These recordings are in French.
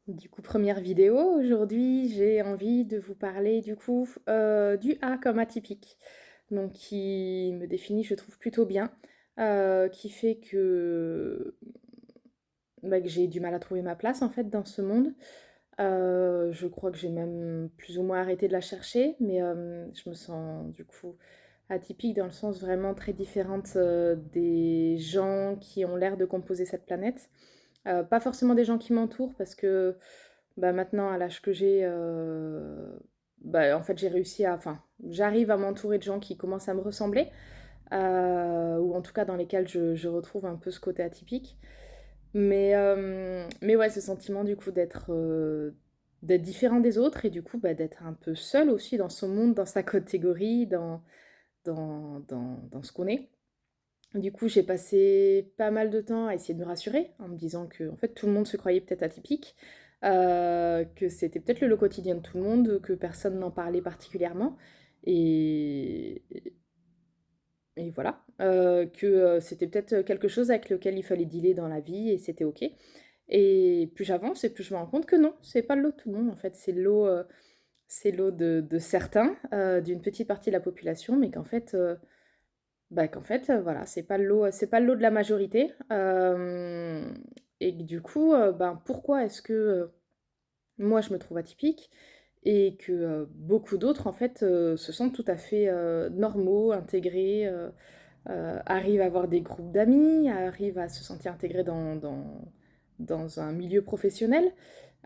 Du coup, première vidéo. Aujourd'hui, j'ai envie de vous parler du A comme atypique. Donc qui me définit, je trouve, plutôt bien, qui fait que j'ai du mal à trouver ma place, en fait, dans ce monde. Je crois que j'ai même plus ou moins arrêté de la chercher, mais je me sens, du coup, atypique dans le sens vraiment très différente, des gens qui ont l'air de composer cette planète. Pas forcément des gens qui m'entourent parce que bah, maintenant, à l'âge que j'ai, bah, en fait, j'arrive à m'entourer de gens qui commencent à me ressembler, ou en tout cas dans lesquels je retrouve un peu ce côté atypique. Mais ouais, ce sentiment du coup d'être différent des autres et du coup, bah, d'être un peu seul aussi dans son monde, dans sa catégorie, dans ce qu'on est. Du coup, j'ai passé pas mal de temps à essayer de me rassurer en me disant que en fait, tout le monde se croyait peut-être atypique, que c'était peut-être le lot quotidien de tout le monde, que personne n'en parlait particulièrement et et voilà, c'était peut-être quelque chose avec lequel il fallait dealer dans la vie et c'était OK. Et plus j'avance et plus je me rends compte que non, c'est pas le lot de tout le monde en fait, c'est le lot de certains, d'une petite partie de la population, mais qu'en fait, voilà, c'est pas le lot de la majorité, et que du coup, ben, pourquoi est-ce que, moi je me trouve atypique et que, beaucoup d'autres en fait, se sentent tout à fait, normaux, intégrés, arrivent à avoir des groupes d'amis, arrivent à se sentir intégrés dans un milieu professionnel,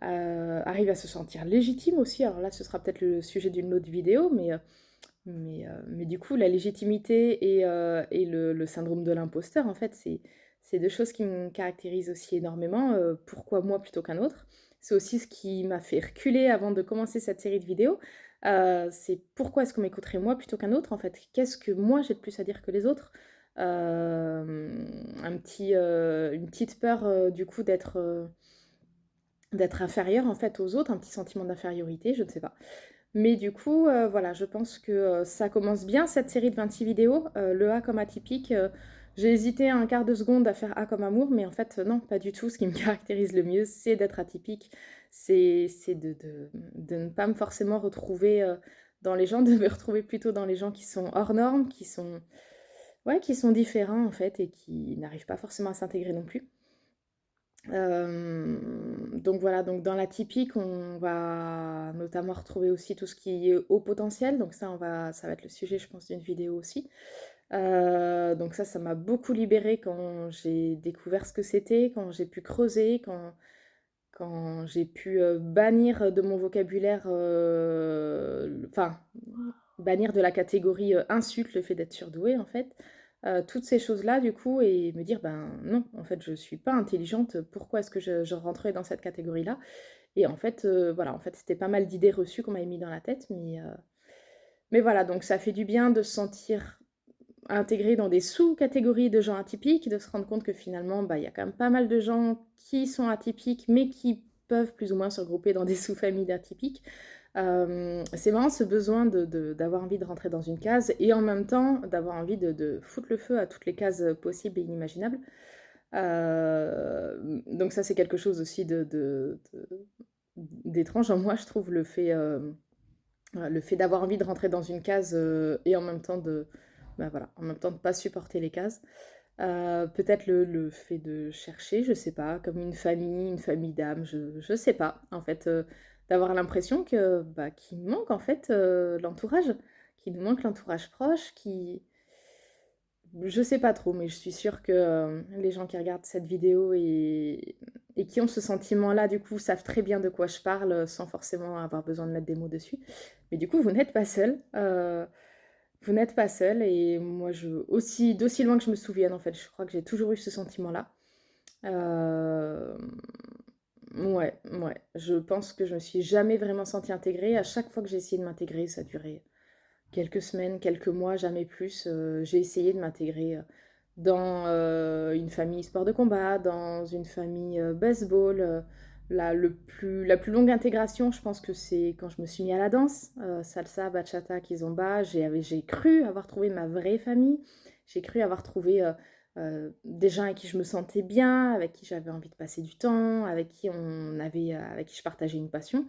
arrivent à se sentir légitimes aussi. Alors là, ce sera peut-être le sujet d'une autre vidéo, mais du coup, la légitimité et le syndrome de l'imposteur, en fait, c'est 2 choses qui me caractérisent aussi énormément. Pourquoi moi plutôt qu'un autre? C'est aussi ce qui m'a fait reculer avant de commencer cette série de vidéos. C'est pourquoi est-ce qu'on m'écouterait moi plutôt qu'un autre, en fait? Qu'est-ce que moi j'ai de plus à dire que les autres? Une petite peur, du coup d'être inférieure, en fait, aux autres, un petit sentiment d'infériorité, je ne sais pas. Mais du coup, voilà, je pense que, ça commence bien cette série de 26 vidéos, le A comme atypique, j'ai hésité un quart de seconde à faire A comme amour, mais en fait, non, pas du tout. Ce qui me caractérise le mieux, c'est d'être atypique. C'est de ne pas me forcément retrouver, dans les gens, de me retrouver plutôt dans les gens qui sont hors normes, qui sont différents, en fait, et qui n'arrivent pas forcément à s'intégrer non plus. Donc voilà, donc dans la typique, on va notamment retrouver aussi tout ce qui est haut potentiel, donc ça va être le sujet, je pense, d'une vidéo aussi. Donc ça m'a beaucoup libérée quand j'ai découvert ce que c'était, quand j'ai pu creuser, quand j'ai pu, bannir de mon vocabulaire, bannir de la catégorie, insulte le fait d'être surdouée, en fait. Toutes ces choses-là, du coup et me dire: «Ben, non, en fait, je suis pas intelligente, pourquoi est-ce que je rentrerais dans cette catégorie-là?» Et en fait, voilà, en fait, c'était pas mal d'idées reçues qu'on m'avait mis dans la tête, mais voilà, donc ça fait du bien de se sentir intégré dans des sous-catégories de gens atypiques, de se rendre compte que finalement, bah, il y a quand même pas mal de gens qui sont atypiques, mais qui peuvent plus ou moins se regrouper dans des sous-familles d'atypiques. C'est vraiment ce besoin d'avoir envie de rentrer dans une case et en même temps d'avoir envie de foutre le feu à toutes les cases, possibles et inimaginables. Donc ça, c'est quelque chose aussi d'étrange en moi, je trouve, le fait d'avoir envie de rentrer dans une case, et en même temps bah, voilà, en même temps de pas supporter les cases. Peut-être le fait de chercher, je sais pas, comme une famille d'âmes, je sais pas, en fait, d'avoir l'impression bah, qu'il me manque en fait, l'entourage, qu'il nous manque l'entourage proche, je sais pas trop, mais je suis sûre que, les gens qui regardent cette vidéo et qui ont ce sentiment-là, du coup, savent très bien de quoi je parle, sans forcément avoir besoin de mettre des mots dessus. Mais du coup, vous n'êtes pas seul, vous n'êtes pas seul et moi d'aussi loin que je me souvienne, en fait, je crois que j'ai toujours eu ce sentiment-là. Hem, ouais, ouais, je pense que je me suis jamais vraiment sentie intégrée. À chaque fois que j'ai essayé de m'intégrer, ça a duré quelques semaines, quelques mois, jamais plus, j'ai essayé de m'intégrer, dans, une famille sport de combat, dans une famille, baseball, la plus longue intégration, je pense que c'est quand je me suis mis à la danse, salsa, bachata, kizomba. J'ai cru avoir trouvé ma vraie famille. J'ai cru avoir trouvé, des gens avec qui je me sentais bien, avec qui j'avais envie de passer du temps, avec qui je partageais une passion.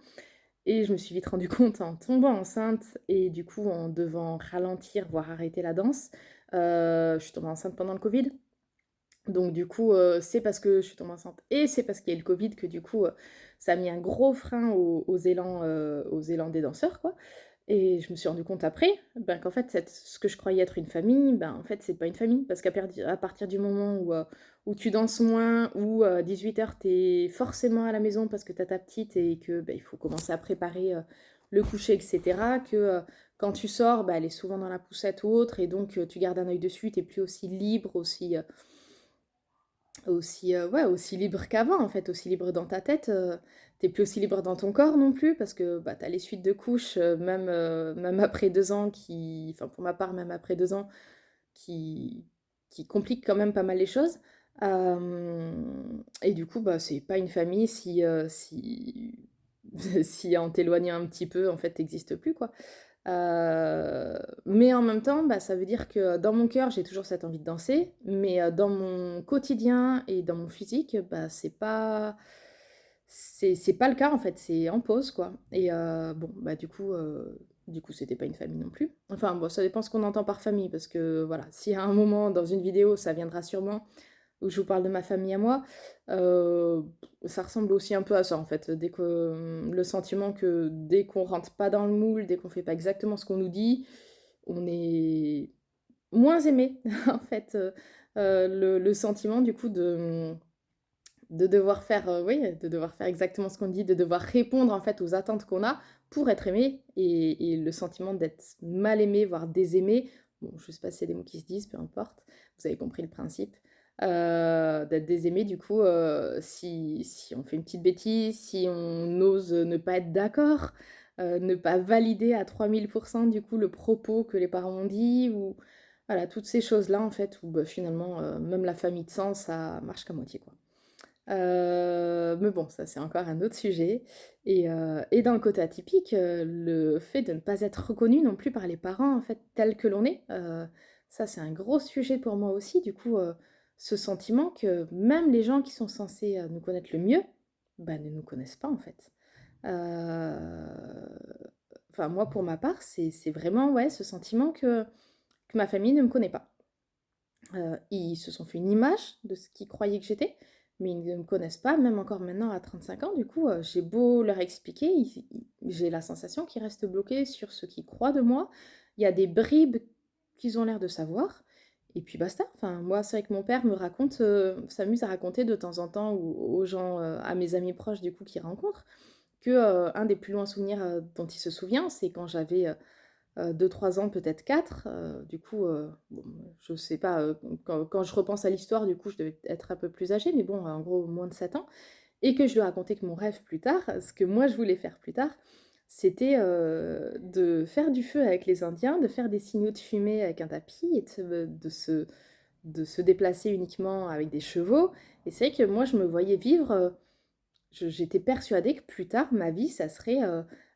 Et je me suis vite rendu compte en tombant enceinte et du coup en devant ralentir, voire arrêter la danse, je suis tombée enceinte pendant le covid. Donc du coup, c'est parce que je suis tombée enceinte et c'est parce qu'il y a eu le covid que du coup, ça a mis un gros frein aux élans des danseurs, quoi. Et je me suis rendu compte après, ben, qu'en fait, ce que je croyais être une famille, ben, en fait, c'est pas une famille. Parce à partir du moment où tu danses moins, où à 18h, tu es forcément à la maison parce que tu as ta petite et que, il faut commencer à préparer le coucher, etc. Que quand tu sors, elle est souvent dans la poussette ou autre, et donc tu gardes un œil dessus, tu plus aussi libre, ouais, aussi libre qu'avant, en fait, aussi libre dans ta tête, tu plus aussi libre dans ton corps non plus parce que, tu as les suites de couches, même après 2 ans enfin, pour ma part, même après 2 ans, qui qui compliquent quand même pas mal les choses. Et du coup, c'est pas une famille si en t'éloignant un petit peu, en fait, tu plus, quoi. Mais en même temps, ça veut dire que dans mon cœur, j'ai toujours cette envie de danser, mais dans mon quotidien et dans mon physique, c'est pas le cas, en fait, c'est en pause, quoi. Et bon, du coup, c'était pas une famille non plus. Enfin, bon, ça dépend ce qu'on entend par famille parce que, voilà, si à un moment dans une vidéo, ça viendra sûrement, où je vous parle de ma famille à moi, heu, ça ressemble aussi un peu à ça, en fait. Le sentiment que dès qu'on rentre pas dans le moule, dès qu'on fait pas exactement ce qu'on nous dit, on est moins aimé, en fait, le sentiment du coup de devoir faire, oui, de devoir faire exactement ce qu'on dit, de devoir répondre, en fait, aux attentes qu'on a pour être aimé, et le sentiment d'être mal aimé, voire désaimé. Bon, je sais pas si c'est des mots qui se disent, peu importe, vous avez compris le principe. D'être désaimé du coup, si on fait une petite bêtise, si on ose ne pas être d'accord, ne pas valider à 3000 du coup le propos que les parents ont dit, ou voilà, toutes ces choses-là, en fait, où, finalement, même la famille de sang, ça marche qu'à moitié, quoi. Mais bon, ça, c'est encore un autre sujet. Et dans le côté atypique, le fait de ne pas être reconnu non plus par les parents, en fait, tel que l'on est, ça, c'est un gros sujet pour moi aussi. Du coup, ce sentiment que même les gens qui sont censés, nous connaître le mieux, ne nous connaissent pas, en fait. Enfin, moi, pour ma part, c'est vraiment, ouais, ce sentiment que ma famille ne me connaît pas. Ils se sont fait une image de ce qu'ils croyaient que j'étais, mais ils ne me connaissent pas, même encore maintenant à 35 ans. Du coup, j'ai beau leur expliquer, j'ai la sensation qu'ils restent bloqués sur ce qu'ils croient de moi. Il y a des bribes qu'ils ont l'air de savoir, et puis basta. Enfin, moi, c'est vrai que mon père s'amuse à raconter de temps en temps aux gens, à mes amis proches, du coup, qu'il rencontre, que, un des plus loincs souvenirs, dont il se souvient, c'est quand j'avais, 2-3 ans, peut-être 4, du coup, bon, je sais pas, quand je repense à l'histoire, du coup, je devais être un peu plus âgée, mais bon, en gros, moins de 7 ans, et que je lui ai raconté que mon rêve plus tard, ce que moi je voulais faire plus tard, c'était, de faire du feu avec les Indiens, de faire des signaux de fumée avec un tapis, et de se déplacer uniquement avec des chevaux. Et c'est vrai que moi je me voyais vivre, j'étais persuadée que plus tard, ma vie, ça serait,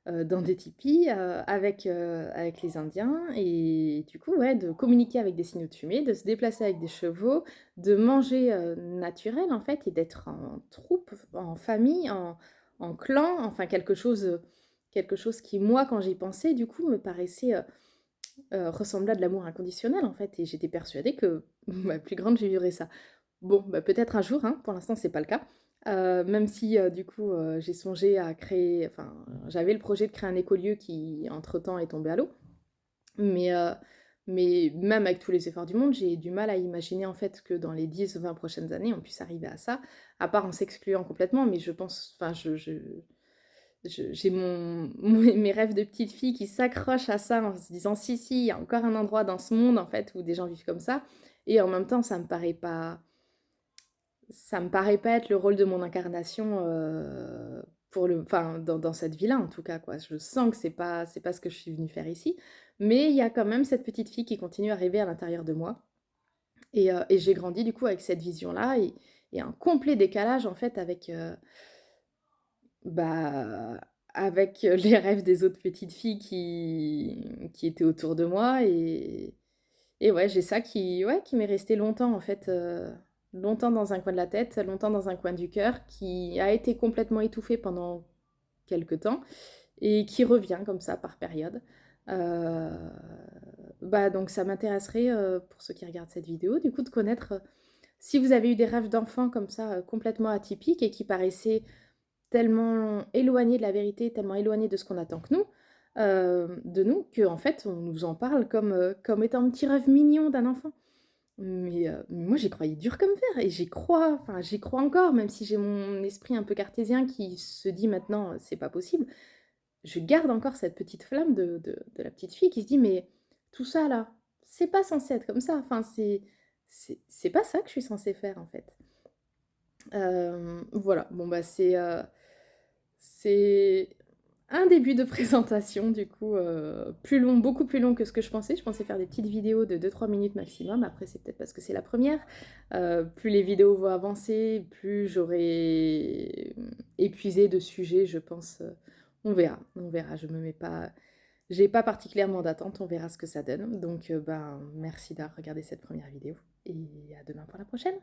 dans des tipis, avec les Indiens, et du coup, ouais, de communiquer avec des signaux de fumée, de se déplacer avec des chevaux, de manger, naturel, en fait, et d'être en troupe, en famille, en clan, enfin quelque chose qui, moi, quand j'y pensais, du coup, me paraissait, ressembler à de l'amour inconditionnel, en fait, et j'étais persuadée que, bah, plus grande, je vivrais ça. Bon, peut-être un jour, hein, pour l'instant c'est pas le cas. Même si, du coup, j'ai songé à créer, enfin, j'avais le projet de créer un écolieu qui entre-temps est tombé à l'eau. Mais, même avec tous les efforts du monde, j'ai du mal à imaginer, en fait, que dans les 10-20 prochaines années, on puisse arriver à ça, à part en s'excluant complètement. Mais je pense, enfin, j'ai mes rêves de petite fille qui s'accrochent à ça en se disant: «Si, si, il y a encore un endroit dans ce monde, en fait, où des gens vivent comme ça», et en même temps, ça me paraît pas être le rôle de mon incarnation, dans cette vie-là, en tout cas, quoi. Je sens que c'est pas ce que je suis venue faire ici, mais il y a quand même cette petite fille qui continue à rêver à l'intérieur de moi, et j'ai grandi, du coup, avec cette vision-là, et un complet décalage, en fait, bah, avec les rêves des autres petites filles qui étaient autour de moi, et ouais, j'ai ça qui m'est resté longtemps en fait, longtemps dans un coin de la tête, longtemps dans un coin du cœur, qui a été complètement étouffé pendant quelque temps et qui revient comme ça par période. Heu, Bah, donc ça m'intéresserait, pour ceux qui regardent cette vidéo, du coup, de connaître, si vous avez eu des rêves d'enfant comme ça, complètement atypiques et qui paraissaient tellement éloignés de la vérité, tellement éloignés de ce qu'on attend que nous, de nous, qu'en fait, on nous en parle comme étant un petit rêve mignon d'un enfant. Mais moi, j'y croyais dur comme fer et j'y crois, enfin, j'y crois encore, même si j'ai mon esprit un peu cartésien qui se dit maintenant: «C'est pas possible». Je garde encore cette petite flamme de la petite fille qui se dit: «Mais tout ça là, c'est pas censé être comme ça, enfin, c'est pas ça que je suis censée faire, en fait». Voilà, bon, bah, c'est un début de présentation du coup, plus long, beaucoup plus long que ce que je pensais. Je pensais faire des petites vidéos de 2-3 minutes maximum. Après, c'est peut-être parce que c'est la première. Plus les vidéos vont avancer, plus j'aurai, épuisé de sujets, je pense, on verra, on verra. Je me mets pas J'ai pas particulièrement d'attente, on verra ce que ça donne. Donc, ben, merci d'avoir regardé cette première vidéo et à demain pour la prochaine.